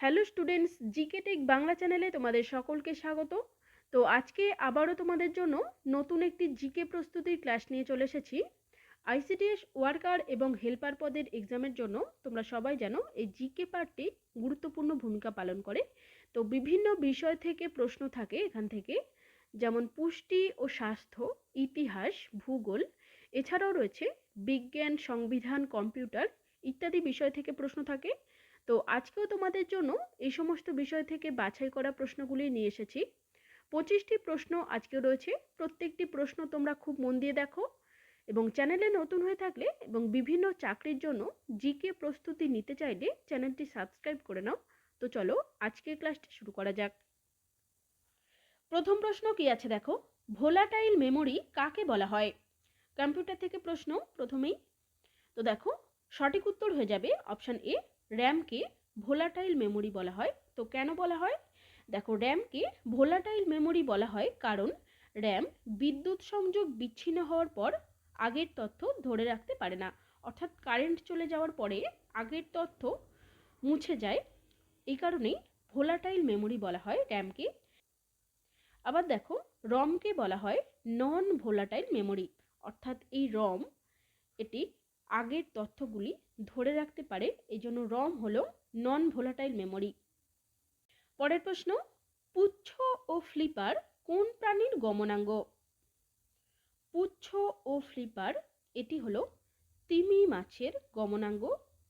Hello students, GK tech Bangla চ্যানেলে তোমাদের সকলকে স্বাগত। তো আজকে আবারও তোমাদের জন্য নতুন একটি জিকে প্রস্তুতির ক্লাস নিয়ে চলে এসেছি। আইসিডিএস ওয়ার্কার এবং হেল্পার পদের এক্সামের জন্য তোমরা সবাই জানো এই জিকে পার্টটি গুরুত্বপূর্ণ ভূমিকা পালন করে। তো বিভিন্ন বিষয় থেকে প্রশ্ন থাকে এখান থেকে, যেমন পুষ্টি ও স্বাস্থ্য, ইতিহাস, ভূগোল, এছাড়াও রয়েছে বিজ্ঞান, সংবিধান, কম্পিউটার ইত্যাদি বিষয় থেকে প্রশ্ন থাকে। তো আজকেও তোমাদের জন্য এই সমস্ত বিষয় থেকে বাছাই করা প্রশ্নগুলি নিয়ে এসেছি। 25টি প্রশ্ন আজকে রয়েছে। প্রত্যেকটি প্রশ্ন তোমরা খুব মন দিয়ে দেখো এবং চ্যানেলে নতুন হয়ে থাকলে এবং বিভিন্ন চাকরির জন্য জিকে প্রস্তুতি নিতে চাইলে চ্যানেলটি সাবস্ক্রাইব করে নাও। তো চলো আজকের ক্লাসটি শুরু করা যাক। প্রথম প্রশ্ন কি আছে দেখো, ভোলাটাইল মেমোরি কাকে বলা হয়? কম্পিউটার থেকে প্রশ্ন প্রথমেই। তো দেখো সঠিক উত্তর হয়ে যাবে অপশান এ, র্যামকে ভোলাটাইল মেমোরি বলা হয়। তো কেন বলা হয়? দেখো র্যামকে ভোলাটাইল মেমোরি বলা হয় কারণ র্যাম বিদ্যুৎ সংযোগ বিচ্ছিন্ন হওয়ার পর আগের তথ্য ধরে রাখতে পারে না, অর্থাৎ কারেন্ট চলে যাওয়ার পরে আগের তথ্য মুছে যায়, এই কারণেই ভোলাটাইল মেমোরি বলা হয় র্যামকে। আবার দেখো রমকে বলা হয় নন ভোলাটাইল মেমোরি, অর্থাৎ এই রম এটি আগের তথ্যগুলি ধরে রাখতে পারে, এই জন্য রম হলো নন ভোলাটাইল মেমোরি। পরের প্রশ্ন, পুচ্ছ ও ফ্লিপার কোন প্রাণীর গমনাঙ্গ? পুচ্ছ ও ফ্লিপার এটি হলো তিমি মাছের গমনাঙ্গ।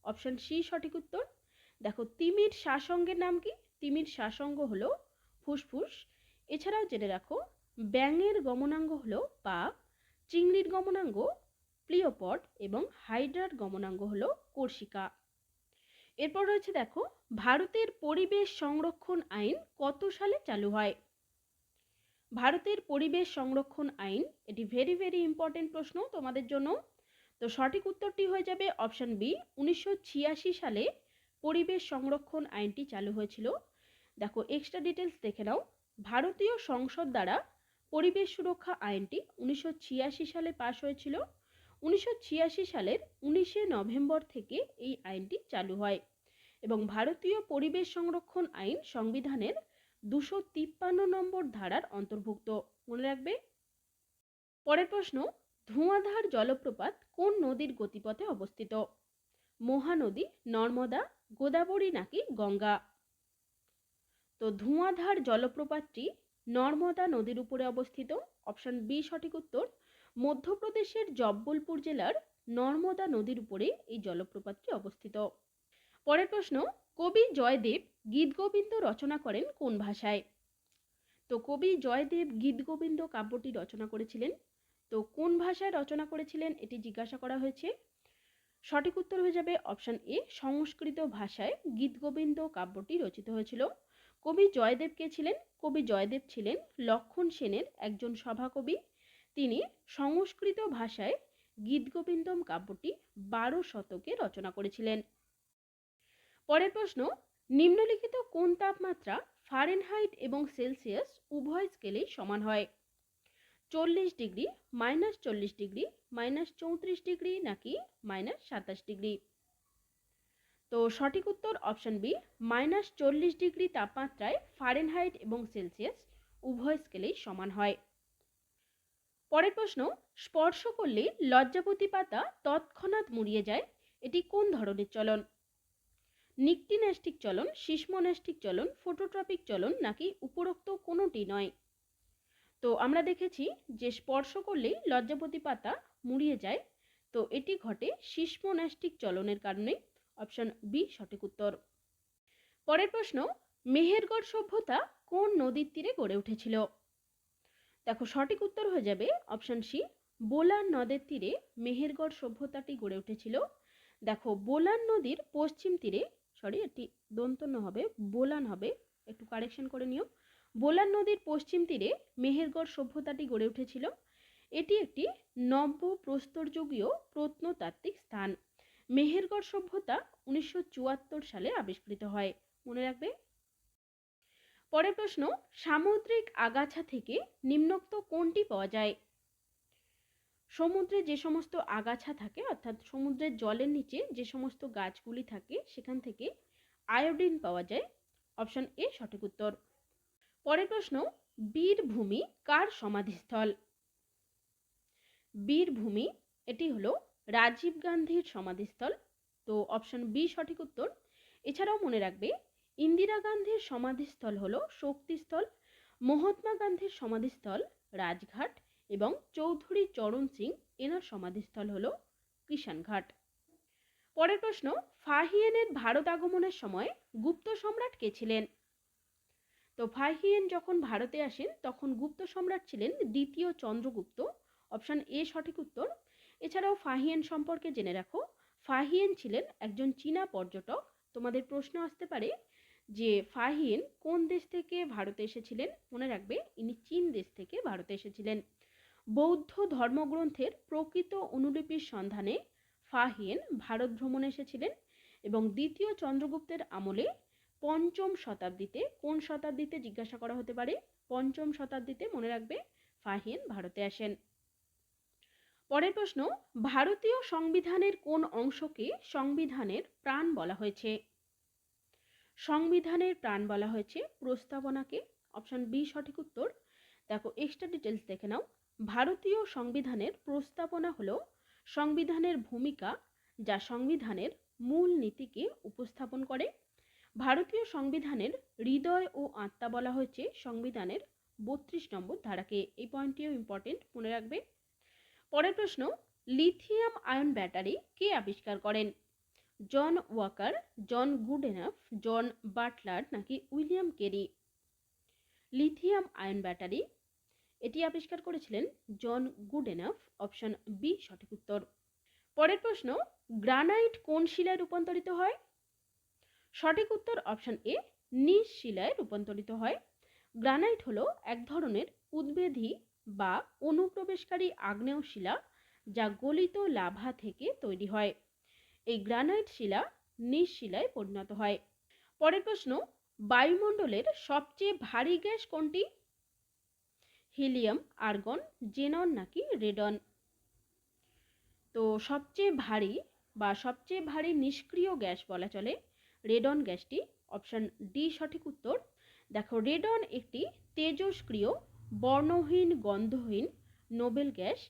অপশন সি সঠিক উত্তর। দেখো তিমির শাসঙ্গের নাম কি? তিমির শাসঙ্গ হলো ফুসফুস। এছাড়াও জেনে রাখো ব্যাঙের গমনাঙ্গ হলো পা, চিংড়ির গমনাঙ্গ প্লিওপড এবং হাইড্রার গমনাঙ্গ হলো কর্ষিকা। এরপর রয়েছে দেখো ভারতের পরিবেশ সংরক্ষণ আইন কত সালে চালু হয়? ভারতের পরিবেশ সংরক্ষণ আইন, এটি ভেরি ভেরি ইম্পর্টেন্ট প্রশ্ন তোমাদের জন্য। তো সঠিক উত্তরটি হয়ে যাবে অপশন বি, 1986 সালে পরিবেশ সংরক্ষণ আইনটি চালু হয়েছিল। দেখো এক্সট্রা ডিটেলস দেখে নাও। ভারতীয় সংসদ দ্বারা পরিবেশ সুরক্ষা আইনটি 1986 সালে পাশ হয়েছিল। 1986 সালের 19শে নভেম্বর থেকে এই আইনটি চালু হয় এবং ভারতীয় পরিবেশ সংরক্ষণ আইন সংবিধানের 253 নম্বর ধারার অন্তর্ভুক্ত, মনে রাখবে। পরের প্রশ্ন, ধোঁয়াধার জলপ্রপাত কোন নদীর গতিপথে অবস্থিত? মহানদী, নর্মদা, গোদাবরী নাকি গঙ্গা? তো ধোঁয়াধার জলপ্রপাতটি নর্মদা নদীর উপরে অবস্থিত। অপশন বি সঠিক উত্তর। মধ্যপ্রদেশের জব্বলপুর জেলার নর্মদা নদীর উপরে এই জলপ্রপাতটি অবস্থিত। পরের প্রশ্ন, কবি জয়দেব গীতগোবিন্দ রচনা করেন কোন ভাষায়? তো কবি জয়দেব গীতগোবিন্দ কাব্যটি রচনা করেছিলেন, তো কোন ভাষায় রচনা করেছিলেন এটি জিজ্ঞাসা করা হয়েছে। সঠিক উত্তর হয়ে যাবে অপশন এ, সংস্কৃত ভাষায় গীতগোবিন্দ কাব্যটি রচিত হয়েছিল। কবি জয়দেব কে ছিলেন? কবি জয়দেব ছিলেন লক্ষণ সেনের একজন সভাকবি। তিনি সংস্কৃত ভাষায় গীতগোবিন্দম কাব্যটি 12 শতকে রচনা করেছিলেন। পরের প্রশ্ন, নিম্নলিখিত কোন তাপমাত্রা ফারেনহাইট এবং সেলসিয়াস উভয় স্কেলেই সমান হয়? 40 ডিগ্রি, -40 ডিগ্রি, -34 ডিগ্রি নাকি -27 ডিগ্রি? তো সঠিক উত্তর অপশন বি, -40 ডিগ্রি তাপমাত্রায় ফারেনহাইট এবং সেলসিয়াস উভয় স্কেলেই সমান হয়। পরের প্রশ্ন, স্পর্শ করলে লজ্জাবতী পাতা তৎক্ষণাৎ মুড়িয়ে যায়, এটি কোন ধরনের চলন? নিকটিন্যাস্টিক চলন, সিসমোন্যাস্টিক চলন, ফোটোট্রপিক চলন নাকি উপরোক্ত কোনোটি নয়? তো আমরা দেখেছি যে স্পর্শ করলেই লজ্জাবতী পাতা মুড়িয়ে যায়, তো এটি ঘটে সিসমোন্যাস্টিক চলনের কারণে। অপশন বি সঠিক উত্তর। পরের প্রশ্ন, মেহেরগড় সভ্যতা কোন নদীর তীরে গড়ে উঠেছিল? দেখো সঠিক উত্তর হয়ে যাবে অপশন সি, বোলান নদের তীরে মেহেরগড় সভ্যতাটি গড়ে উঠেছিল। দেখো বোলান নদীর পশ্চিম তীরে, সরি এটি দন্তন্য হবে, বোলান হবে, একটু কারেকশন করে নিও। বোলান নদীর পশ্চিম তীরে মেহেরগড় সভ্যতাটি গড়ে উঠেছিল। এটি একটি নব্য প্রস্তরযুগীয় প্রত্নতাত্ত্বিক স্থান। মেহেরগড় সভ্যতা 1974 সালে আবিষ্কৃত হয়, মনে রাখবে। পরের প্রশ্ন, সামুদ্রিক আগাছা থেকে নিম্নোক্ত কোনটি পাওয়া যায়? সমুদ্রে যে সমস্ত আগাছা থাকে, অর্থাৎ সমুদ্রের জলের নিচে যে সমস্ত গাছগুলি থাকে সেখান থেকে আয়োডিন পাওয়া যায়, অপশন এ সঠিক উত্তর। পরের প্রশ্ন, বীরভূমি কার সমাধিস্থল? বীরভূমি এটি হলো রাজীব গান্ধীর সমাধিস্থল, তো অপশন বি সঠিক উত্তর। এছাড়াও মনে রাখবে ইন্দিরা গান্ধীর সমাধিস্থল হলো শক্তিস্থল, মহাত্মা গান্ধীর সমাধিস্থল রাজঘাট এবং চৌধুরী চরণ সিং এনার সমাধিস্থল হলো কৃষাণঘাট। পরের প্রশ্ন, ফাহিয়েনের ভারত আগমনের সময় গুপ্ত সম্রাট কে ছিলেন? তো ফাহিয়েন যখন ভারতে আসেন তখন গুপ্ত সম্রাট ছিলেন দ্বিতীয় চন্দ্রগুপ্ত, অপশন এ সঠিক উত্তর। এছাড়াও ফাহিয়েন সম্পর্কে জেনে রাখো, ফাহিয়েন ছিলেন একজন চীনা পর্যটক। তোমাদের প্রশ্ন আসতে পারে যে ফাহিয়েন কোন দেশ থেকে ভারতে এসেছিলেন? মনে রাখবে ইনি চীন দেশ থেকে ভারতে এসেছিলেন। বৌদ্ধ ধর্মগ্রন্থের প্রকৃত অনুলিপির সন্ধানে ফাহিয়েন ভারত ভ্রমণে এসেছিলেন এবং দ্বিতীয় চন্দ্রগুপ্তের আমলে পঞ্চম শতাব্দীতে, কোন শতাব্দীতে জিজ্ঞাসা করা হতে পারে, পঞ্চম শতাব্দীতে মনে রাখবে ফাহিয়েন ভারতে আসেন। পরের প্রশ্ন, ভারতীয় সংবিধানের কোন অংশকে সংবিধানের প্রাণ বলা হয়েছে? সংবিধানের প্রাণ বলা হয়েছে প্রস্তাবনাকে, অপশন বি সঠিক উত্তর। দেখো এক্সট্রা ডিটেলস দেখে নাও। ভারতীয় সংবিধানের প্রস্তাবনা হলো সংবিধানের ভূমিকা যা সংবিধানের মূল নীতিকে উপস্থাপন করে। ভারতীয় সংবিধানের হৃদয় ও আত্মা বলা হয়েছে সংবিধানের 32 নম্বর ধারাকে। এই পয়েন্টটিও ইম্পর্টেন্ট, মনে রাখবে। পরের প্রশ্ন, লিথিয়াম আয়ন ব্যাটারি কে আবিষ্কার করেন? জন ওয়াকার, জন গুডেনাফ, জন বাটলার নাকি William Carey? Lithium ion battery এটি আবিষ্কার করেছিলেন জন গুডেনাফ, অপশন বি সঠিক উত্তর। পরের প্রশ্ন, গ্রানাইট কোন শিলায় রূপান্তরিত হয়? সঠিক উত্তর অপশন এ, নিজ শিলায় রূপান্তরিত হয়। গ্রানাইট হলো এক ধরনের উদ্ভিদী বা অনুপ্রবেশকারী আগ্নেয় শিলা যা গলিত লাভা থেকে তৈরি হয়। এই গ্রানাইট শিলা নিজ শিলায় পরিণত হয়। পরের প্রশ্ন, বায়ুমণ্ডলের সবচেয়ে ভারী গ্যাস কোনটি? হিলিয়াম, আর্গন, জেনন নাকি রেডন? তো সবচেয়ে ভারী বা সবচেয়ে ভারী নিষ্ক্রিয় গ্যাস বলা চলে রেডন গ্যাসটি, অপশন ডি সঠিক উত্তর। দেখো রেডন একটি তেজস্ক্রিয় বর্ণহীন গন্ধহীন নোবেল গ্যাস।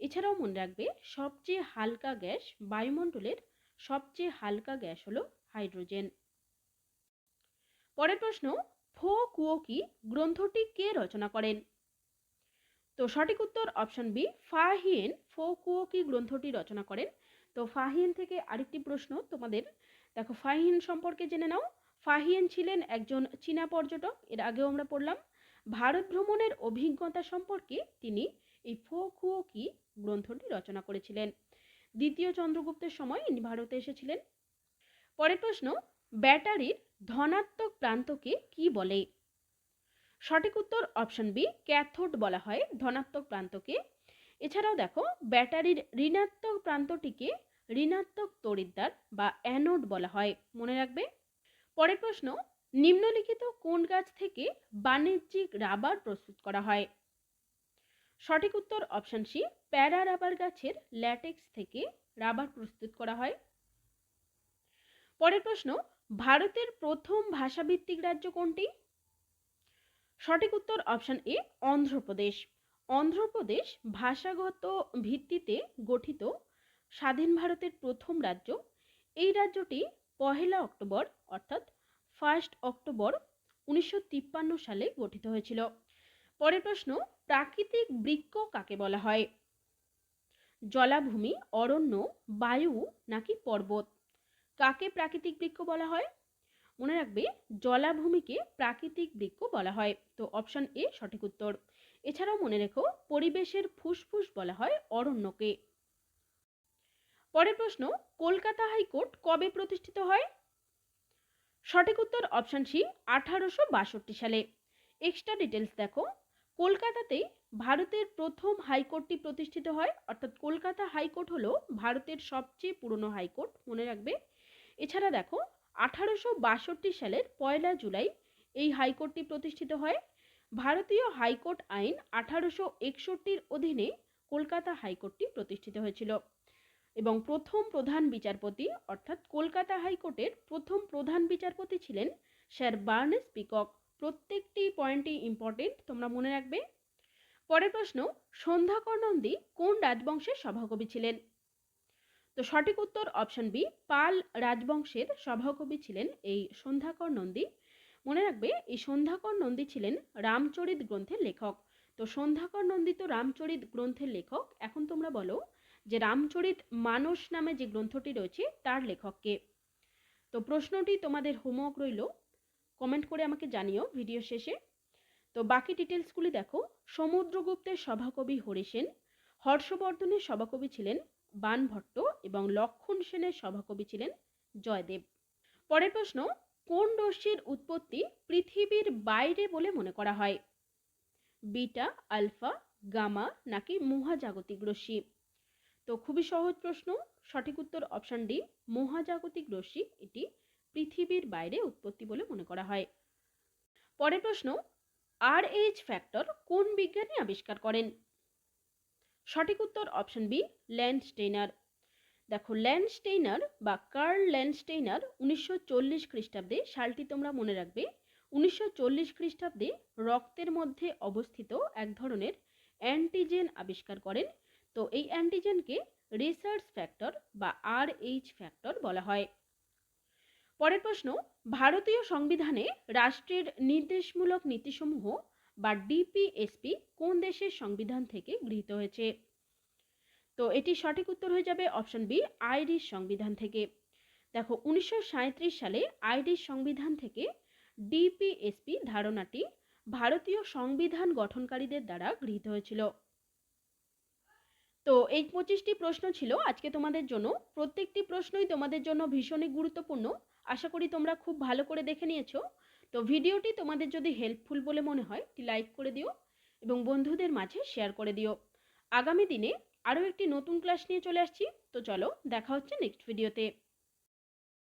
এছাড়াও মনে রাখবে সবচেয়ে হালকা গ্যাস, বায়ুমণ্ডলের সবচেয়ে হালকা গ্যাস হলো হাইড্রোজেন। পরের প্রশ্ন, ফো কুওকি গ্রন্থটি কে রচনা করেন? তো সঠিক উত্তর অপশন বি, ফাহিয়েন ফো কুওকি গ্রন্থটি রচনা করেন। তো ফাহিয়েন থেকে আরেকটি প্রশ্ন তোমাদের, দেখো ফাহিয়েন সম্পর্কে জেনে নাও। ফাহিয়েন ছিলেন একজন চীনা পর্যটক, এর আগেও আমরা পড়লাম। ভারত ভ্রমণের অভিজ্ঞতা সম্পর্কে তিনি এই ফো কুওকি গ্রন্থটি রচনা করেছিলেন। দ্বিতীয় চন্দ্রগুপ্তের সময় ইনি ভারতে এসেছিলেন। পরের প্রশ্ন, ব্যাটারির ধনাত্মক প্রান্তকে কি বলে? সঠিক উত্তর অপশন বি, ক্যাথোড বলা হয় ধনাত্মক প্রান্তকে। এছাড়াও দেখো ব্যাটারির ঋণাত্মক প্রান্তটিকে ঋণাত্মক তড়িৎদ্বার বা অ্যানোড বলা হয়, মনে রাখবে। পরের প্রশ্ন, নিম্নলিখিত কোন গাছ থেকে বাণিজ্যিক রাবার প্রস্তুত করা হয়? সঠিক উত্তর অপশন সি, প্যারা রাবার গাছের ল্যাটেক্স থেকে রাবার প্রস্তুত করা হয়। পরের প্রশ্ন, ভারতের প্রথম ভাষাভিত্তিক রাজ্য কোনটি? সঠিক উত্তর অপশন এ, অন্ধ্রপ্রদেশ। অন্ধ্রপ্রদেশ ভাষাগত ভিত্তিতে গঠিত স্বাধীন ভারতের প্রথম রাজ্য। এই রাজ্যটি 1 অক্টোবর অর্থাৎ 1 অক্টোবর 1953 সালে গঠিত হয়েছিল। পরের প্রশ্ন, প্রাকৃতিক বৃক্ষ কাকে বলা হয়? জলাভূমি, অরণ্য, বায়ু নাকি পর্বত? কাকে প্রাকৃতিক বৃক্ষ বলা হয়? মনে রাখবে জলাভূমিকে প্রাকৃতিক বৃক্ষ বলা হয়, তো অপশন এ সঠিক উত্তর। এছাড়াও মনে রেখো পরিবেশের ফুসফুস বলা হয় অরণ্যকে। পরের প্রশ্ন, কলকাতা হাইকোর্ট কবে প্রতিষ্ঠিত হয়? সঠিক উত্তর অপশন সি, 1862 সালে। এক্সট্রা ডিটেলস দেখো, কলকাতাতেই ভারতের প্রথম হাইকোর্টটি প্রতিষ্ঠিত হয়, অর্থাৎ কলকাতা হাইকোর্ট হলো ভারতের সবচেয়ে পুরনো হাইকোর্ট, মনে রাখবে। এছাড়া দেখো 1862 সালের 1 জুলাই এই হাইকোর্টটি প্রতিষ্ঠিত হয়। ভারতীয় হাইকোর্ট আইন 1861 অধীনে কলকাতা হাইকোর্টটি প্রতিষ্ঠিত হয়েছিল এবং প্রথম প্রধান বিচারপতি অর্থাৎ কলকাতা হাইকোর্টের প্রথম প্রধান বিচারপতি ছিলেন স্যার বার্নেস পিকক। প্রত্যেকটি পয়েন্টই ইম্পর্টেন্ট, তোমরা মনে রাখবে। পরের প্রশ্ন, সন্ধ্যাকর নন্দী কোন রাজবংশের সভাকবি ছিলেন? তো সঠিক উত্তর অপশন বি, পাল রাজবংশের সভাকবি ছিলেন এই সন্ধ্যাকর নন্দী। মনে রাখবে এই সন্ধ্যাকর নন্দী ছিলেন রামচরিত গ্রন্থের লেখক। তো সন্ধ্যাকর নন্দী তো রামচরিত গ্রন্থের লেখক। এখন তোমরা বলো যে রামচরিত মানস নামে যে গ্রন্থটি রয়েছে তার লেখককে। তো প্রশ্নটি তোমাদের হোমওয়ার্ক রইল, কমেন্ট করে আমাকে জানিও ভিডিও শেষে। তো বাকি ডিটেলসগুলি দেখো। সমুদ্রগুপ্তের সভাকবি হরিসেন, হর্ষবর্ধনের সভাকবি ছিলেন বাণভট্ট এবং লক্ষণ সেনের সভাকবি ছিলেন জয়দেব। পরের প্রশ্ন, কোন রশ্মির উৎপত্তি পৃথিবীর বাইরে বলে মনে করা হয়? বিটা, আলফা, গামা নাকি মহাজাগতিক রশ্মি? তো খুবই সহজ প্রশ্ন, সঠিক উত্তর অপশন ডি, মহাজাগতিক রশ্মি এটি পৃথিবীর বাইরে উৎপত্তি বলে মনে করা হয়। পরের প্রশ্ন, RH ফ্যাক্টর কোন বিজ্ঞানী আবিষ্কার করেন? সঠিক উত্তর অপশন বি, ল্যান্ডস্টেইনার। দেখো ল্যান্ডস্টেইনার বা কার্ল ল্যান্ডস্টেইনার 1940 খ্রিস্টাব্দে, সালটি তোমরা মনে রাখবে, 1940 খ্রিস্টাব্দে রক্তের মধ্যে অবস্থিত এক ধরনের অ্যান্টিজেন আবিষ্কার করেন। তো এই অ্যান্টিজেনকে রিসার্চ ফ্যাক্টর বা RH ফ্যাক্টর বলা হয়। পরের প্রশ্ন, ভারতীয় সংবিধানে রাষ্ট্রের নির্দেশমূলক নীতিসমূহ বা ডিপিএসপি কোন দেশের সংবিধান থেকে গৃহীত হয়েছে? তো এটি সঠিক উত্তর হয়ে যাবে অপশন বি, আইরিশ সংবিধান থেকে। দেখো 1937 সালে আইরিশ সংবিধান থেকে ডিপিএসপি ধারণাটি ভারতীয় সংবিধান গঠনকারীদের দ্বারা গৃহীত হয়েছিল। তো এই 25টি প্রশ্ন ছিল আজকে তোমাদের জন্য। প্রত্যেকটি প্রশ্নই তোমাদের জন্য ভীষণই গুরুত্বপূর্ণ। আশা করি তোমরা খুব ভালো করে দেখে নিয়েছো। তো ভিডিওটি তোমাদের যদি হেল্পফুল বলে মনে হয় একটি লাইক করে দিও এবং বন্ধুদের মাঝে শেয়ার করে দিও। আগামী দিনে আরও একটি নতুন ক্লাস নিয়ে চলে আসছি। তো চলো, দেখা হচ্ছে নেক্সট ভিডিওতে।